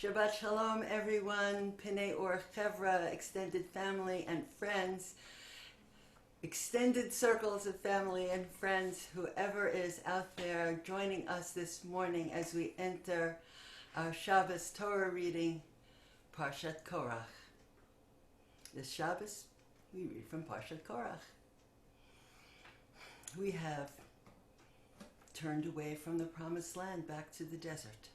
Shabbat Shalom, everyone. Pnei Or Chevra, extended family and friends, extended circles of family and friends, whoever is out there joining us this morning as we enter our Shabbos Torah reading, Parshat Korach. This Shabbos, we read from Parshat Korach. We have turned away from the promised land back to the desert.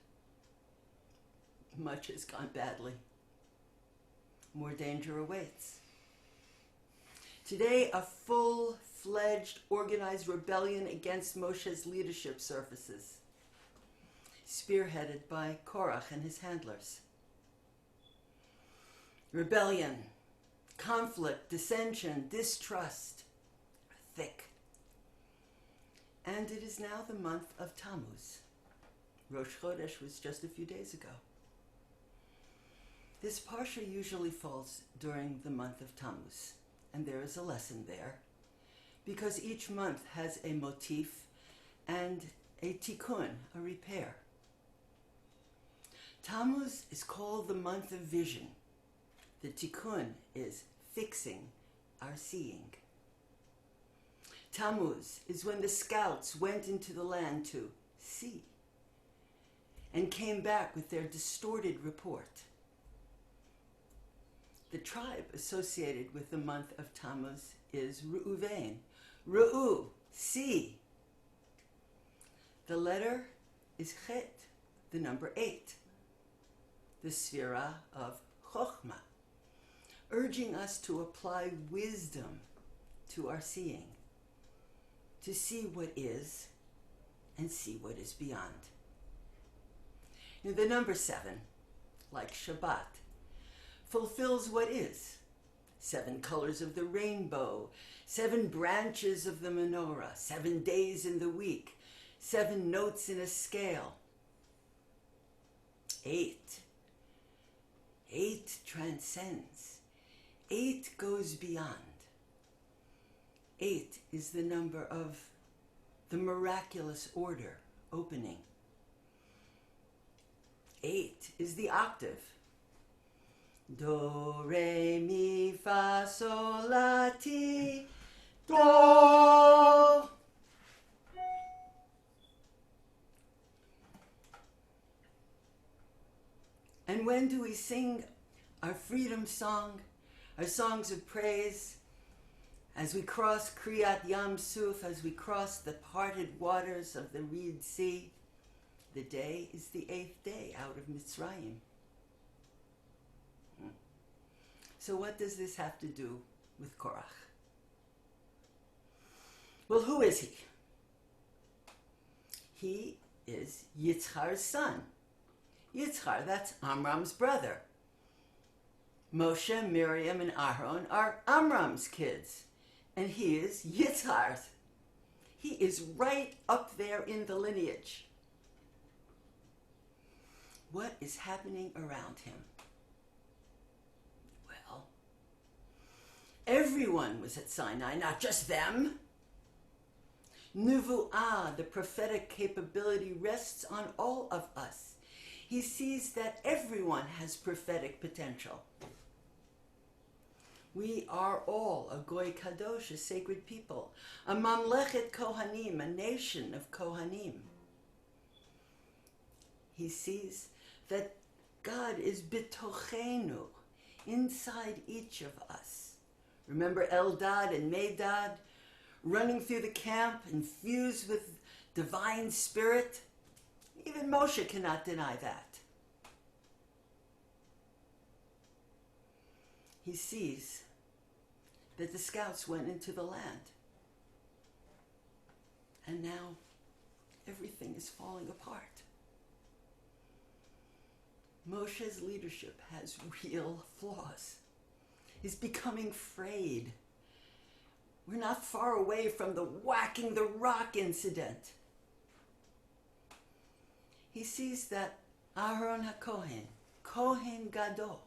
Much has gone badly. More danger awaits. Today, a full-fledged, organized rebellion against Moshe's leadership surfaces, spearheaded by Korach and his handlers. Rebellion, conflict, dissension, distrust are thick. And it is now the month of Tammuz. Rosh Chodesh was just a few days ago. This Parsha usually falls during the month of Tammuz, and there is a lesson there, because each month has a motif and a tikkun, a repair. Tammuz is called the month of vision. The tikkun is fixing our seeing. Tammuz is when the scouts went into the land to see and came back with their distorted report. The tribe associated with the month of Tammuz is Reuven. Re'u, see. The letter is Chet, the number 8, the Sphira of Chochmah, urging us to apply wisdom to our seeing, to see what is and see what is beyond. And the number 7, like Shabbat, fulfills what is. 7 colors of the rainbow, 7 branches of the menorah, 7 days in the week, 7 notes in a scale. 8 transcends. 8 goes beyond. 8 is the number of the miraculous order opening. 8 is the octave. Do, re, mi, fa, sol, la, ti, do. And when do we sing our freedom song, our songs of praise, as we cross Kriyat Yam Suf, as we cross the parted waters of the Reed Sea? The day is the 8th day out of Mitzrayim. So what does this have to do with Korach? Well, who is he? He is Yitzhar's son. Yitzhar, that's Amram's brother. Moshe, Miriam, and Aaron are Amram's kids, and he is Yitzhar's. He is right up there in the lineage. What is happening around him? Well, everyone was at Sinai, not just them. Nuvu'ah, the prophetic capability, rests on all of us. He sees that everyone has prophetic potential. We are all a Goy Kadosh, a sacred people, a Mamlechet Kohanim, a nation of Kohanim. He sees that God is bitochenu, inside each of us. Remember Eldad and Medad running through the camp, infused with divine spirit? Even Moshe cannot deny that. He sees that the scouts went into the land, and now everything is falling apart. Moshe's leadership has real flaws. He's becoming frayed. We're not far away from the whacking the rock incident. He sees that Aaron HaKohen, Kohen Gadol,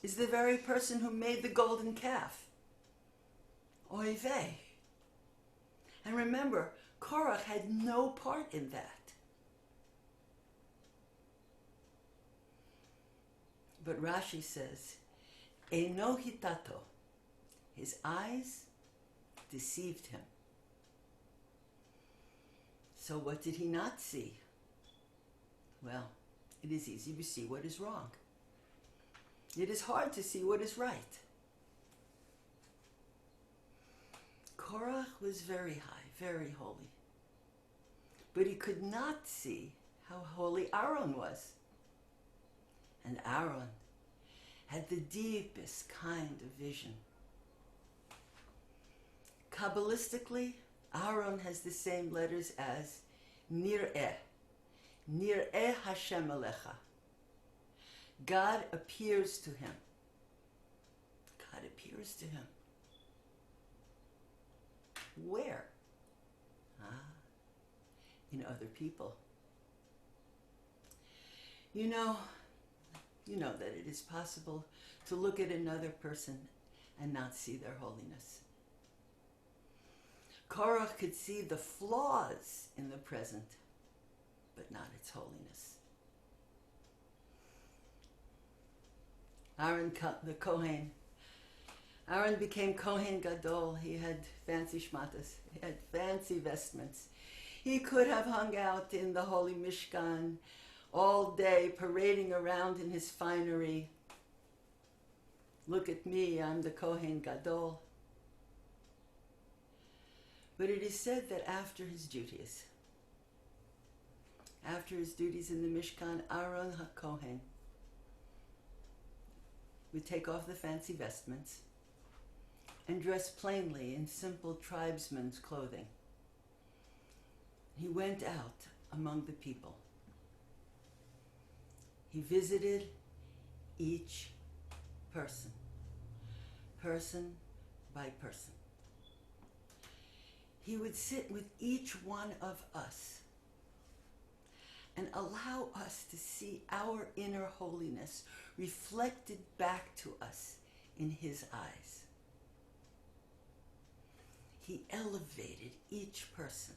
is the very person who made the golden calf. Oy vey. And remember, Korach had no part in that. But Rashi says, Eino hitato, his eyes deceived him. So what did he not see? Well, it is easy to see what is wrong. It is hard to see what is right. Korach was very high, very holy. But he could not see how holy Aaron was. And Aaron had the deepest kind of vision. Kabbalistically, Aaron has the same letters as Nir'eh. Nir'eh Hashem Alecha. God appears to him. God appears to him. Where? In other people. You know that it is possible to look at another person and not see their holiness. Korach could see the flaws in the present, but not its holiness. Aaron, the Kohen. Aaron became Kohen Gadol. He had fancy shmatas. He had fancy vestments. He could have hung out in the holy Mishkan all day, parading around in his finery. Look at me, I'm the Kohen Gadol. But it is said that after his duties in the Mishkan, Aaron HaKohen would take off the fancy vestments and dress plainly in simple tribesman's clothing. He went out among the people. He visited each person, person by person. He would sit with each one of us and allow us to see our inner holiness reflected back to us in his eyes. He elevated each person.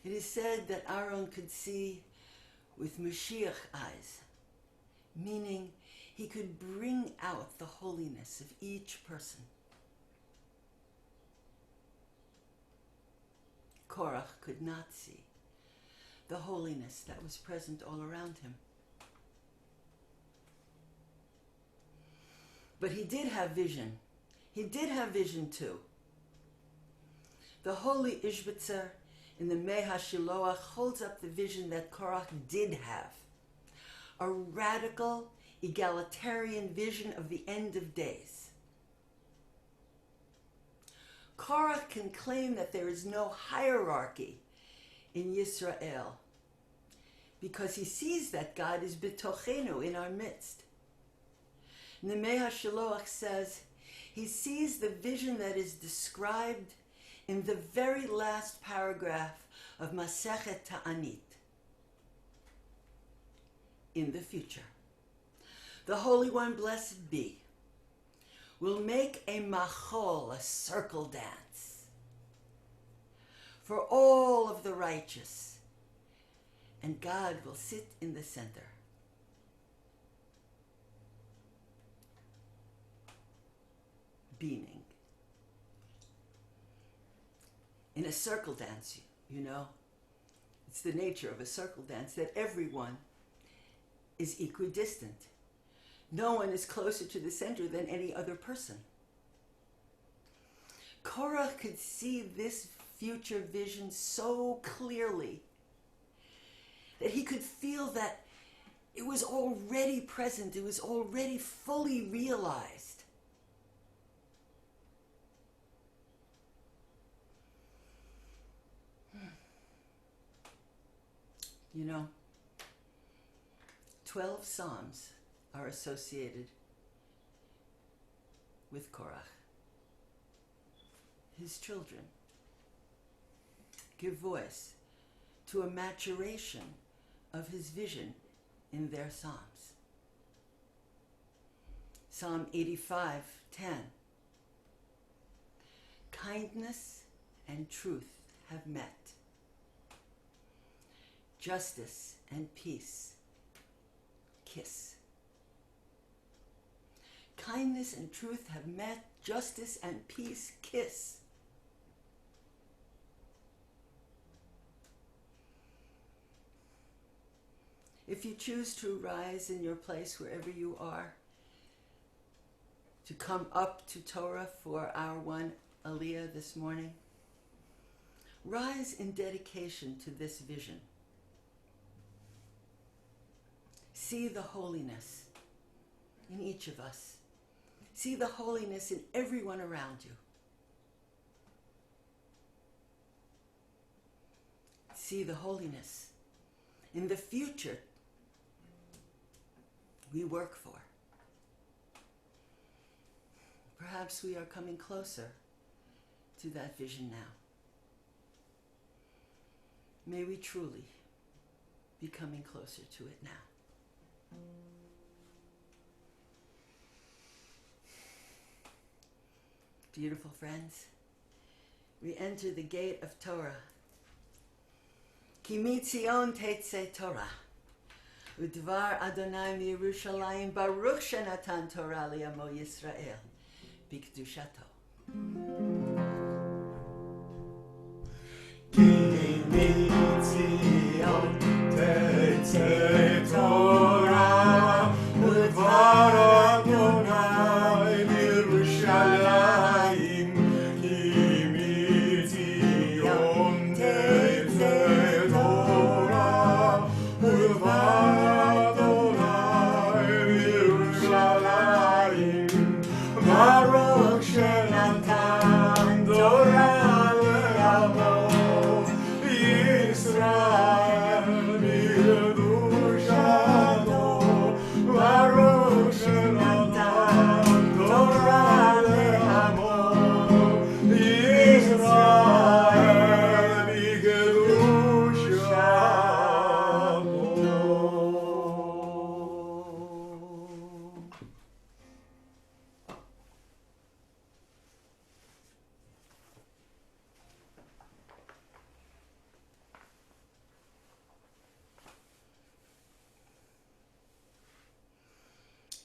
It is said that Aaron could see with Mashiach eyes, meaning he could bring out the holiness of each person. Korach could not see the holiness that was present all around him. But he did have vision. He did have vision too. The holy Ishbitzer in the Mei HaShiloach holds up the vision that Korach did have. A radical, egalitarian vision of the end of days. Korach can claim that there is no hierarchy in Yisrael because he sees that God is bitochenu, in our midst. And the Mei HaShiloach says he sees the vision that is described in the very last paragraph of Masechet Ta'anit. In the future, the Holy One, blessed be, will make a machol, a circle dance, for all of the righteous, and God will sit in the center. Beaming. In a circle dance, you know, it's the nature of a circle dance that everyone is equidistant. No one is closer to the center than any other person. Korach could see this future vision so clearly that he could feel that it was already present, it was already fully realized. You know, 12 Psalms are associated with Korach. His children give voice to a maturation of his vision in their Psalms. Psalm 85:10. Kindness and truth have met. Justice and peace kiss. Kindness and truth have met, justice and peace kiss. If you choose to rise in your place wherever you are, to come up to Torah for our one Aliyah this morning, rise in dedication to this vision. See the holiness in each of us. See the holiness in everyone around you. See the holiness in the future we work for. Perhaps we are coming closer to that vision now. May we truly be coming closer to it now. Beautiful friends, we enter the gate of Torah. Ki mitzion tetzeh Torah. Udvar Adonai miYerushalayim Baruch shenatan Torah li'amo Yisrael b'kedushato. Ki mitzion tetzeh Torah, udvar Adonai miYerushalayim. Ki mitzion tetzeh Torah, udvar Baruch shenatan Torah le'amo Yisrael b'kedushato. Baruch shenatan Torah le'amo Yisrael b'kedushato.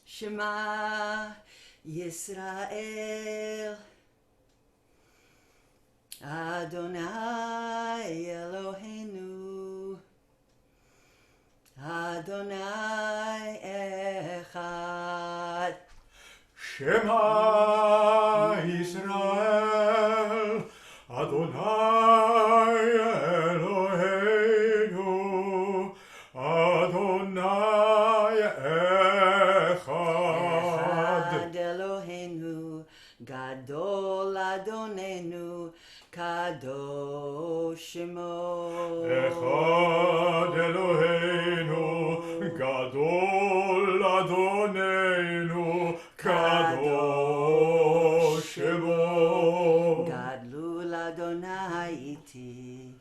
Shema Yisrael, Adonai Eloheinu, Adonai Echad. Shema Yisrael, Adonai Eloheinu, Adonai Echad. Eloheinu, Gadol Adonenu, Kadosh Shemo. Echad Eloheinu, Gadol Adonenu, Kadosh Shemo. Gadlul Adonai iti,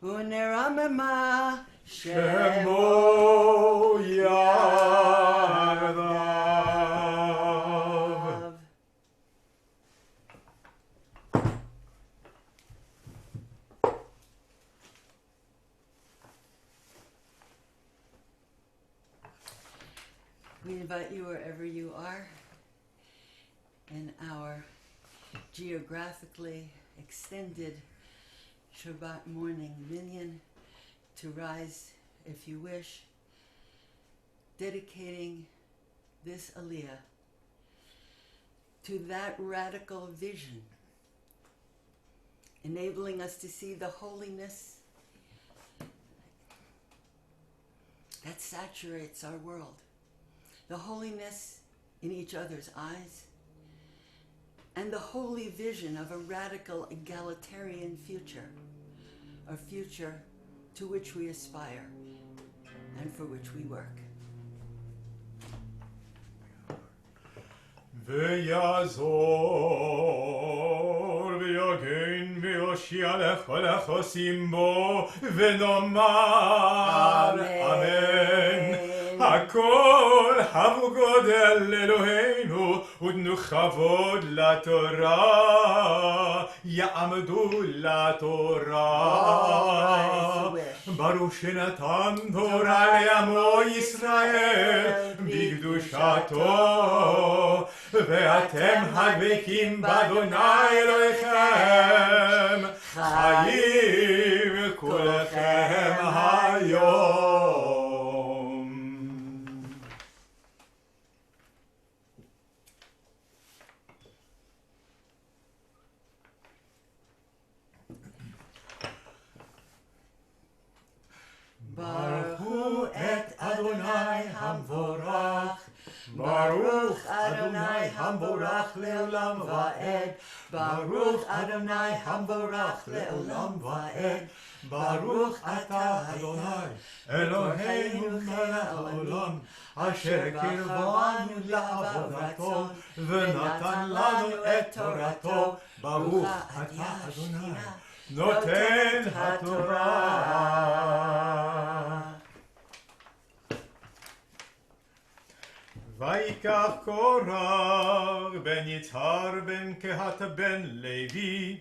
uneramema Shemo Yadav. We invite you wherever you are in our geographically extended Shabbat morning minyan to rise, if you wish, dedicating this Aliyah to that radical vision, enabling us to see the holiness that saturates our world, the holiness in each other's eyes, and the holy vision of a radical egalitarian future, a future to which we aspire and for which we work. ויעזור ויגן ויושיע לכל החוסים בו ונאמר אמן. הכל הבו גודל אלוהינו ותנו כבוד לתורה, יעמדו לתורה. ברוך שנתן תורה לעמו ישראל בקדושתו, ואתם הדבקים באדוני אלוהיכם חיים כולכם היום. ברכו את אדוני המבורך, ברוך אדוני המבורך לעולם ועד, ברוך אדוני המבורך לעולם ועד, ברוך אתה אדוני אלוהינו מלך העולם, אשר קירבנו לעבודתו ונתן לנו את תורתו, ברוך אתה אדוני נותן התורה. ויקח קורח בן יצהר בן קהת בן לוי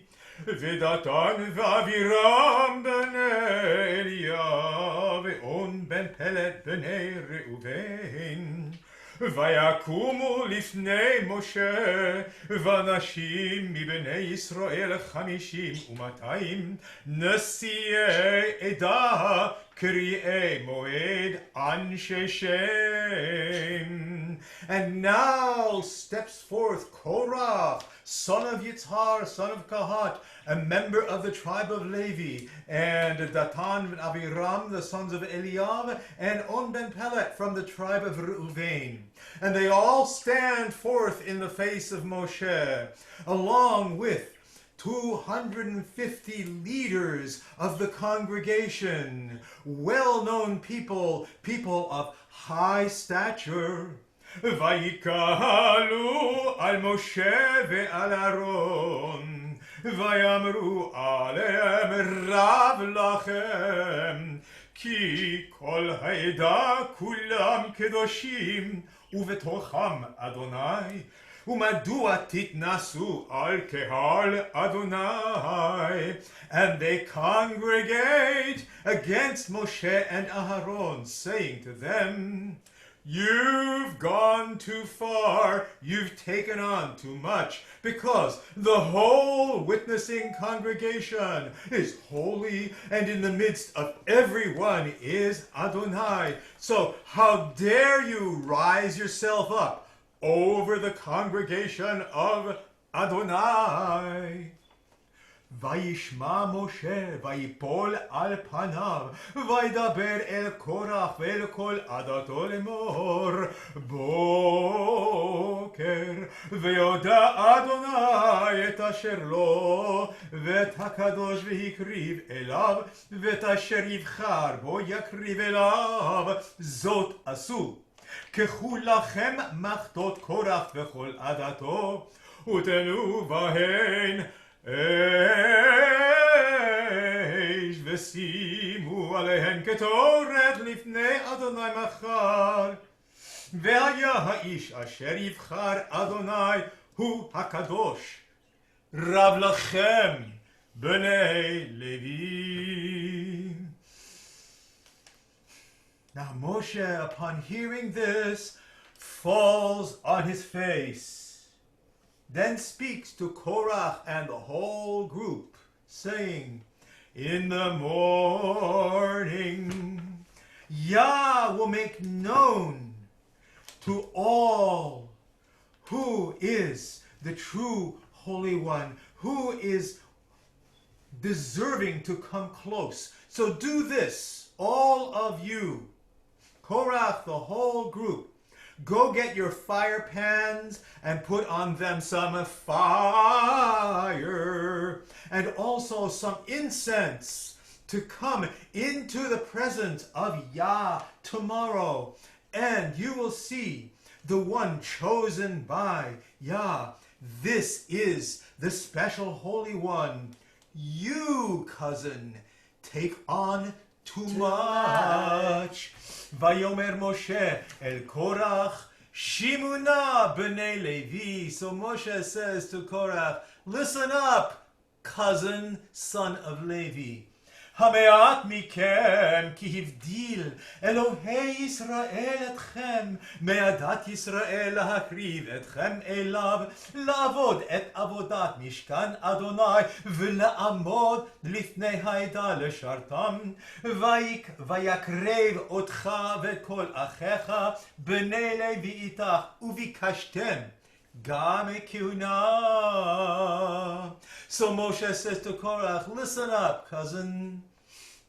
ודתן ואבירם בני אליהו ואון בן פלט בני ראובן, ויקומו לפני משה ואנשים מבני ישראל 50 ו200 נשיאי עדה קריאי מועד אנשי שם. And now steps forth Korach, son of Yitzhar, son of Kahat, a member of the tribe of Levi, and Datan and Abiram, the sons of Eliab, and On ben Pelet from the tribe of Reuven. And they all stand forth in the face of Moshe, along with 250 leaders of the congregation, well-known people of high stature. ויקהלו על משה ועל אהרון, ויאמרו עליהם רב לכם, כי כל העדה כולם קדושים, ובתוכם אדוני, ומדוע תתנסו על קהל אדוני? And they congregate against Moshe and Aharon, saying to them, you've gone too far, you've taken on too much, because the whole witnessing congregation is holy, and in the midst of everyone is Adonai. So how dare you rise yourself up over the congregation of Adonai? וישמע משה ויפול על פניו וידבר אל קורח ואל כל עדתו לאמור, בוקר ויודע אדוני את אשר לו ואת הקדוש והקריב אליו ואת אשר יבחר בו יקריב אליו, זאת עשו. קחו לכם מחתות קורח וכל עדתו ותנו בהן אש ושימו עליהן קטורת לפני אדוני מחר. והיה האיש אשר יבחר אדוני הוא הקדוש, רב לכם בני לוי. Now Moshe, upon hearing this, falls on his face, then speaks to Korach and the whole group, saying, in the morning, Yah will make known to all who is the true Holy One, who is deserving to come close. So do this, all of you, Korach, the whole group, go get your fire pans and put on them some fire and also some incense to come into the presence of Yah tomorrow. And you will see the one chosen by Yah. This is the special Holy One. You, cousin, take on too much. Vayomer Moshe el Korach, Shimuna b'nei Levi. So Moshe says to Korach, listen up, cousin, son of Levi. המעט מכם כי הבדיל אלוהי ישראל אתכם מעדת ישראל להקריב אתכם אליו לעבוד את עבודת משכן אדוני ולעמוד לפני העדה לשרתם ויקרב אותך ואת כל אחיך בני לוי איתך וביקשתם גם כהונה. So Moshe says to Korach, listen up, cousin.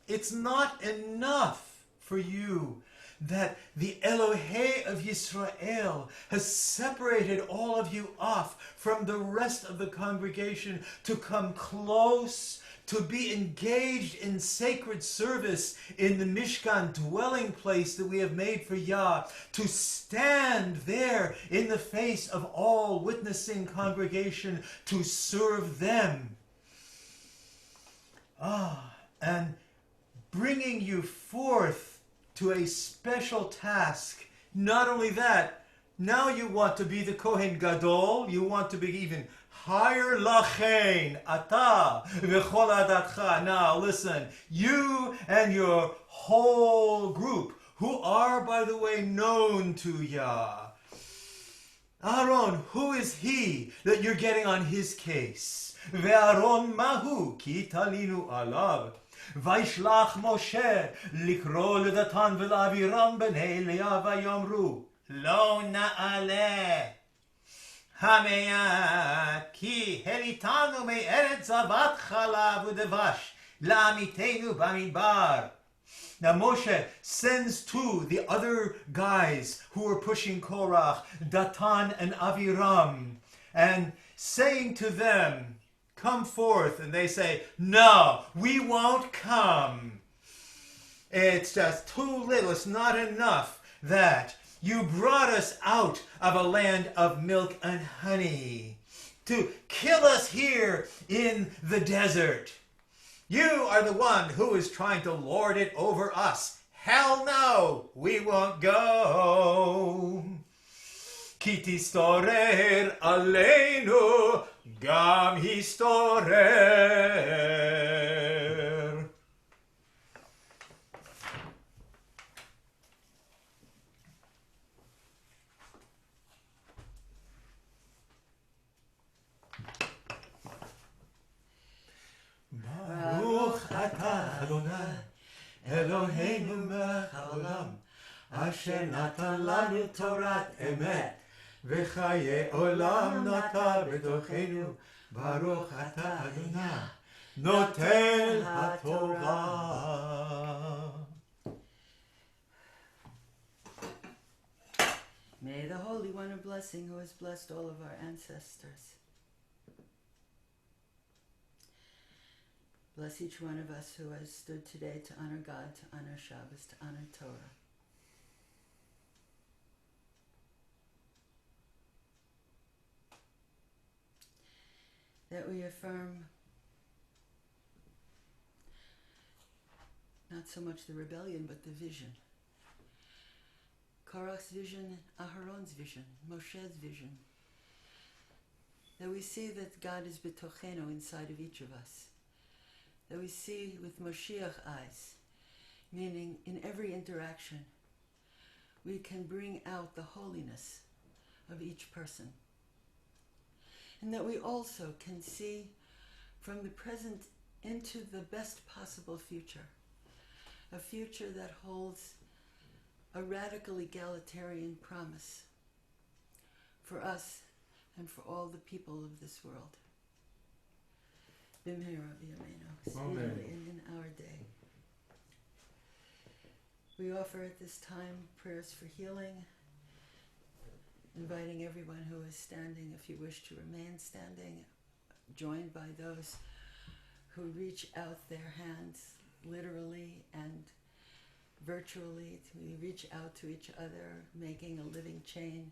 It's not enough for you that the Elohei of Yisrael has separated all of you off from the rest of the congregation to come close, to be engaged in sacred service in the Mishkan dwelling place that we have made for Yah, to stand there in the face of all witnessing congregation to serve them. And bringing you forth to a special task. Not only that, now you want to be the Kohen Gadol, you want to be even higher. Lachein, ata, v'chol adatcha. Now listen, you and your whole group, who are, by the way, known to Yah. Aaron, who is he that you're getting on his case? Ve'aron mahu, ki talinu alav. Vaishlach Moshe likro לדתן ולאבירם בני לאה ויאמרו לא נעלה המעט כי הריתנו מארץ זבת חלב ודבש לעמיתנו במדבר. Now Moshe sends to the other guys who are pushing Korach, Datan and Aviram, and saying to them, come forth. And they say, no, we won't come. It's just too little. It's not enough that you brought us out of a land of milk and honey to kill us here in the desert. You are the one who is trying to lord it over us. Hell no, we won't go. כי תסתורר עלינו גם הסתורר. ברוך אתה אדוני אלוהינו מלך העולם אשר נתן לנו תורת אמת וחיי עולם נטע בתוכנו. ברוך אתה אדוני נותן התורה. May the Holy One of Blessing, who has blessed all of our ancestors, bless each one of us who has stood today to honor God, to honor Shabbos, to honor Torah. That we affirm not so much the rebellion, but the vision. Korach's vision, Aharon's vision, Moshe's vision. That we see that God is betochenu, inside of each of us. That we see with Moshiach eyes, meaning in every interaction, we can bring out the holiness of each person. And that we also can see from the present into the best possible future. A future that holds a radical egalitarian promise for us and for all the people of this world. B'mehera b'yameinu, speedily and in our day. We offer at this time prayers for healing, inviting everyone who is standing, if you wish to remain standing, joined by those who reach out their hands literally and virtually. We reach out to each other, making a living chain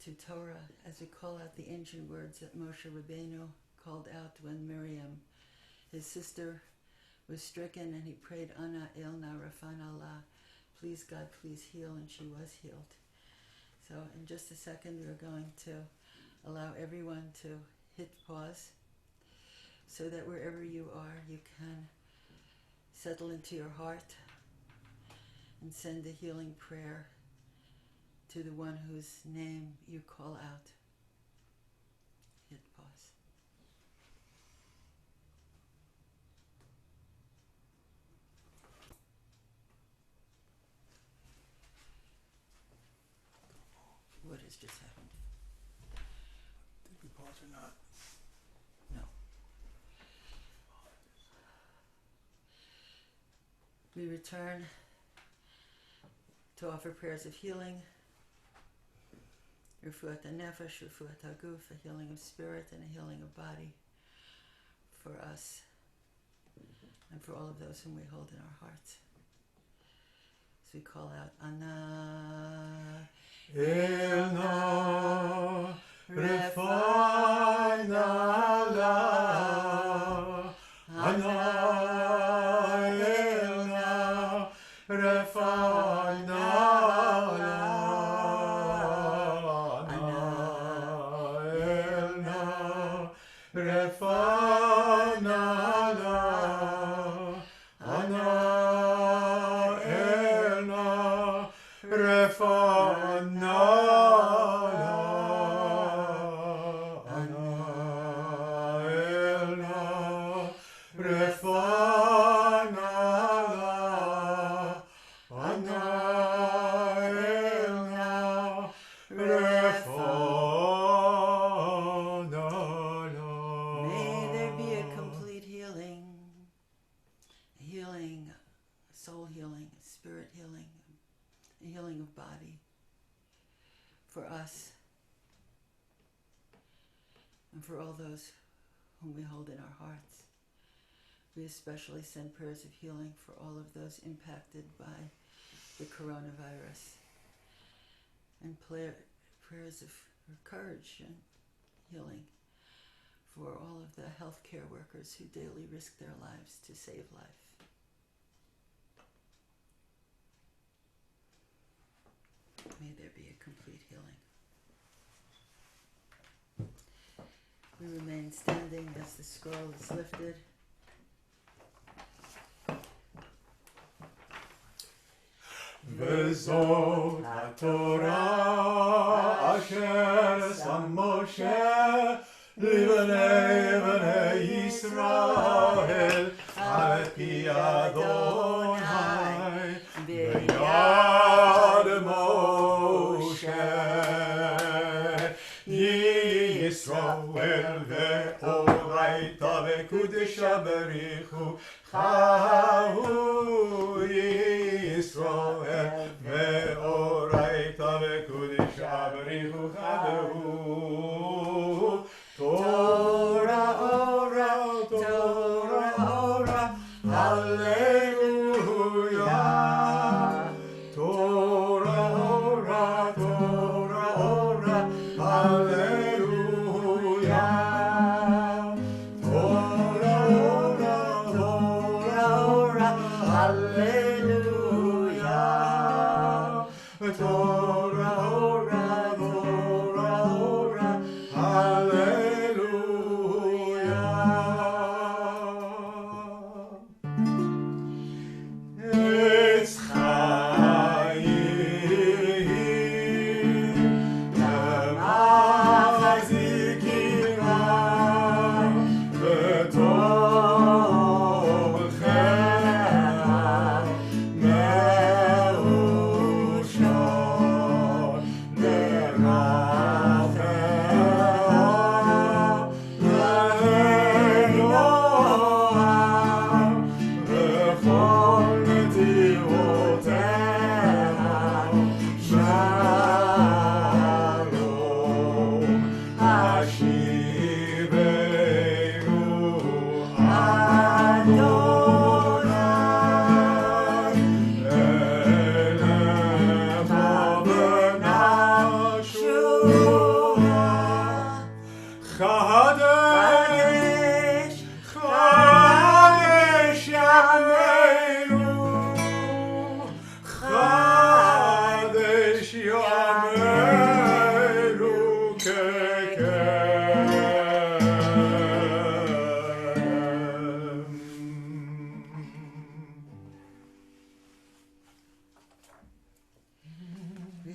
to Torah, as we call out the ancient words that Moshe Rabbeinu called out when Miriam, his sister, was stricken, and he prayed, Ana elna rafan Allah, please God, please heal, and she was healed. So in just a second, we're going to allow everyone to hit pause so that wherever you are, you can Settle into your heart and send a healing prayer to the one whose name you call out. Hit pause. What has just happened? Did we pause or not? No. We return to offer prayers of healing. Refuat HaNefesh, Refuat HaGuf, a healing of spirit and a healing of body for us and for all of those whom we hold in our hearts. So we call out, Ana Elna Refana La Ana Elna Refana La Ana Elna Refana La Ana Elna Refana May there be a complete healing, a healing, a soul healing, a spirit healing, a healing of body for us and for all those whom we hold in our hearts. We especially send prayers of healing for all of those impacted by the coronavirus and prayers of courage and healing for all of the healthcare workers who daily risk their lives to save life. May there be a complete healing. We remain standing as the scroll is lifted. וזאת התורה אשר שם משה לבני בני ישראל על פי אדוני ביד משה ישראל ואורייתא וקודשא בריחו חהו ישראל ואורייתא וקודשא בריחו חהו תורה אורה תורה אורה הללויה תורה אורה תורה אורה הללויה תורה אורה תורה אורה הללויה תורה אורה תורה אורה הללויה עץ חיים למחזיקים בתוכך מאושר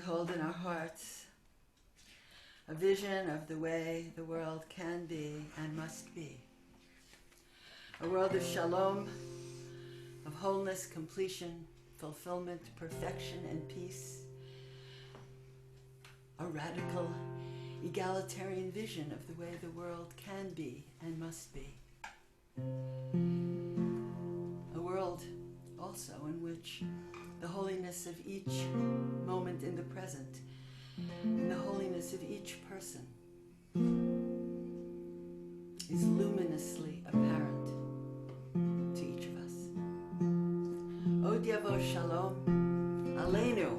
hold in our hearts a vision of the way the world can be and must be. A world of shalom, of wholeness, completion, fulfillment, perfection, and peace. A radical, egalitarian vision of the way the world can be and must be. A world also in which the holiness of each moment in the present and the holiness of each person is luminously apparent to each of us. Od Yavo Shalom Aleinu.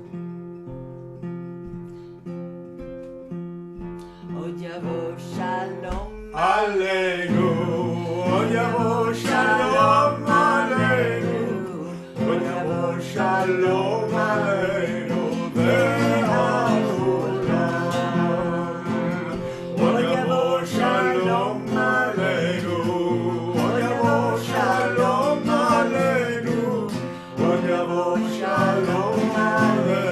Od Yavo Shalom Aleinu. Od Yavo Shalom Aleinu. Od Yavo Shalom Aleinu. Od Yavo Shalom Aleinu. Od Yavo Shalom Aleinu. Od Yavo Shalom Aleinu.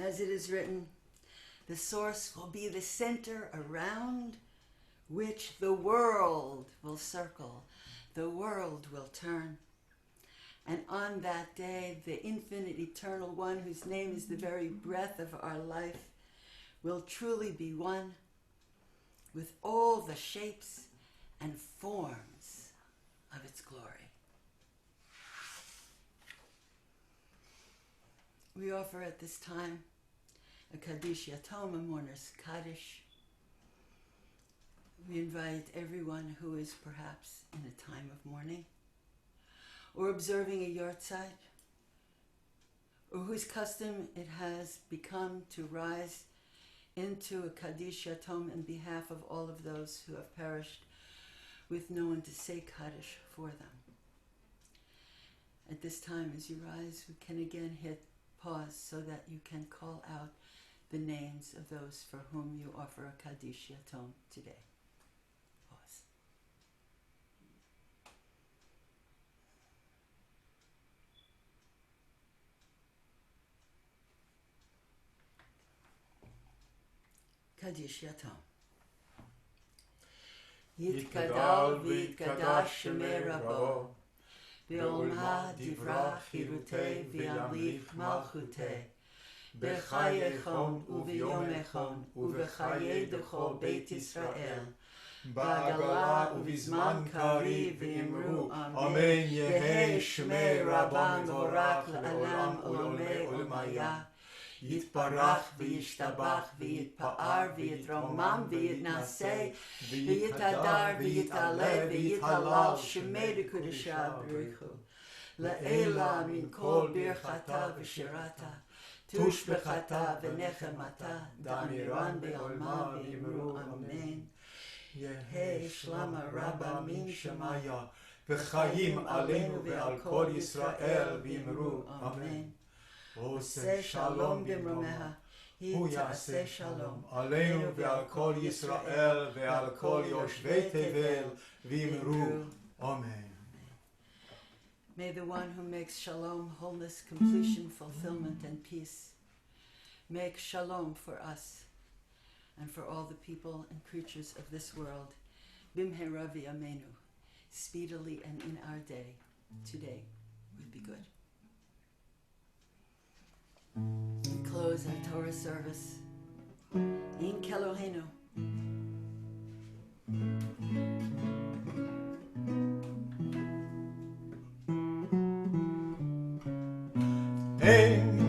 As it is written, the source will be the center around which the world will circle, the world will turn. And on that day, the infinite eternal one, whose name is the very breath of our life, will truly be one with all the shapes and forms of its glory. We offer at this time a Kaddish Yatom, a mourner's Kaddish. We invite everyone who is perhaps in a time of mourning, or observing a yortzeit, or whose custom it has become to rise into a Kaddish Yatom in behalf of all of those who have perished with no one to say Kaddish for them. At this time, as you rise, we can again hit pause so that you can call out the names of those for whom you offer a Kaddish Yatom today. Pause. Kaddish Yatom. Yitkadal v'yitkadash shemei rabo, v'olma divrach hirutei v'yamlich malchutei, b'chaye echon u'v'yom echon u'v'chaye d'chol Beit Yisrael, ba'agala u'v'zman kari v'imru amen yehei shmei rabban korach le'olam olamei olamaya, יתברך וישתבח ויתפאר ויתרומם ויתנשא ויתהדר ויתעלה ויתהלל שמי לקודשה בריחו לעילה מן כל ברכתה ושירתה תושבחתה ונחמתה דמירן בעלמה ואמרו אמן. יהי שלמה רבה מן שמיה וחיים עלינו ועל כל ישראל ואמרו אמן. עושה שלום במרומיה, הוא יעשה שלום עלינו ועל כל ישראל ועל כל יושבי תבל ואמרו אמן. May the one who makes shalom, wholeness, completion, fulfillment, and peace make shalom for us and for all the people and creatures of this world. Bimhera v'yameinu, speedily and in our day, today, would be good. We close our Torah service. In Kelohenu. Hey.